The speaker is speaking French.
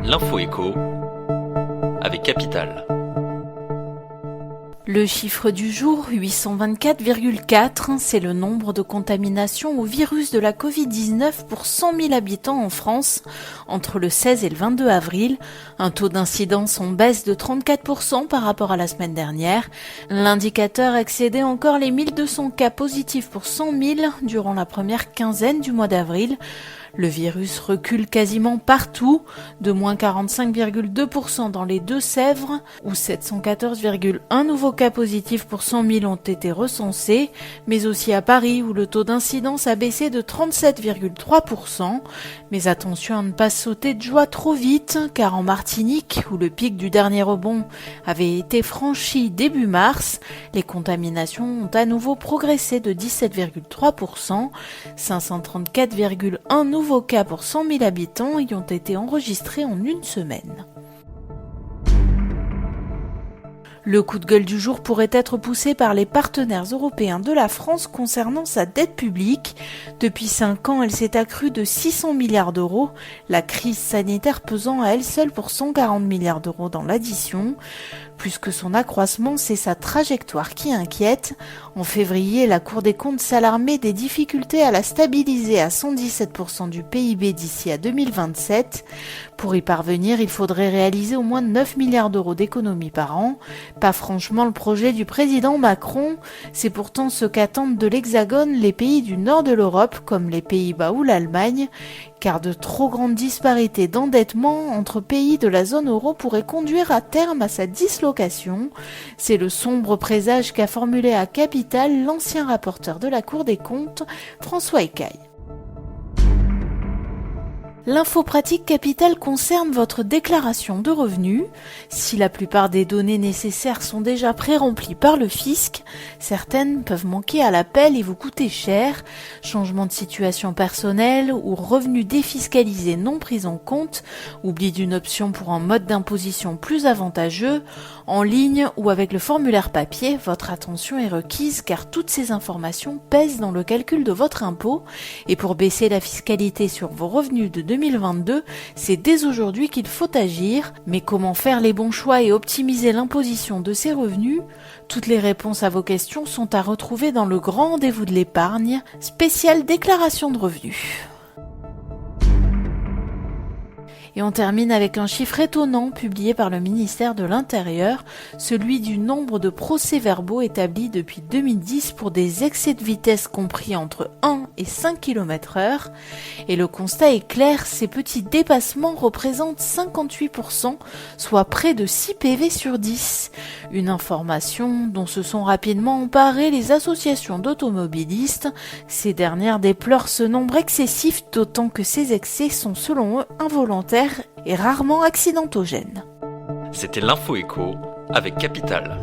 L'info écho avec Capital. Le chiffre du jour, 824,4, c'est le nombre de contaminations au virus de la Covid-19 pour 100 000 habitants en France entre le 16 et le 22 avril. Un taux d'incidence en baisse de 34% par rapport à la semaine dernière. L'indicateur excédait encore les 1200 cas positifs pour 100 000 durant la première quinzaine du mois d'avril. Le virus recule quasiment partout, de moins 45,2% dans les Deux-Sèvres, où 714,1 nouveaux cas positifs pour 100 000 ont été recensés, mais aussi à Paris, où le taux d'incidence a baissé de 37,3%. Mais attention à ne pas sauter de joie trop vite, car en Martinique, où le pic du dernier rebond avait été franchi début mars, les contaminations ont à nouveau progressé de 17,3%, 534,1 nouveaux cas pour 100 000 habitants y ont été enregistrés en une semaine. Le coup de gueule du jour pourrait être poussé par les partenaires européens de la France concernant sa dette publique. Depuis 5 ans, elle s'est accrue de 600 milliards d'euros, la crise sanitaire pesant à elle seule pour 140 milliards d'euros dans l'addition. Plus que son accroissement, c'est sa trajectoire qui inquiète. En février, la Cour des comptes s'alarmait des difficultés à la stabiliser à 117% du PIB d'ici à 2027. Pour y parvenir, il faudrait réaliser au moins 9 milliards d'euros d'économies par an. Pas franchement le projet du président Macron, c'est pourtant ce qu'attendent de l'Hexagone les pays du nord de l'Europe comme les Pays-Bas ou l'Allemagne, car de trop grandes disparités d'endettement entre pays de la zone euro pourraient conduire à terme à sa dislocation. C'est le sombre présage qu'a formulé à Capital l'ancien rapporteur de la Cour des comptes, François Écaille. L'info pratique Capital concerne votre déclaration de revenus. Si la plupart des données nécessaires sont déjà pré-remplies par le fisc, certaines peuvent manquer à l'appel et vous coûter cher. Changement de situation personnelle ou revenus défiscalisés non pris en compte, oubli d'une option pour un mode d'imposition plus avantageux, en ligne ou avec le formulaire papier, votre attention est requise car toutes ces informations pèsent dans le calcul de votre impôt. Et pour baisser la fiscalité sur vos revenus de 2022, c'est dès aujourd'hui qu'il faut agir. Mais comment faire les bons choix et optimiser l'imposition de ces revenus ? Toutes les réponses à vos questions sont à retrouver dans le grand rendez-vous de l'épargne, spécial déclaration de revenus. Et on termine avec un chiffre étonnant publié par le ministère de l'Intérieur, celui du nombre de procès-verbaux établis depuis 2010 pour des excès de vitesse compris entre 1 et 5 km/h. Et le constat est clair, ces petits dépassements représentent 58%, soit près de 6 PV sur 10. Une information dont se sont rapidement emparées les associations d'automobilistes. Ces dernières déplorent ce nombre excessif, d'autant que ces excès sont selon eux involontaires et rarement accidentogènes. C'était l'info écho avec Capital.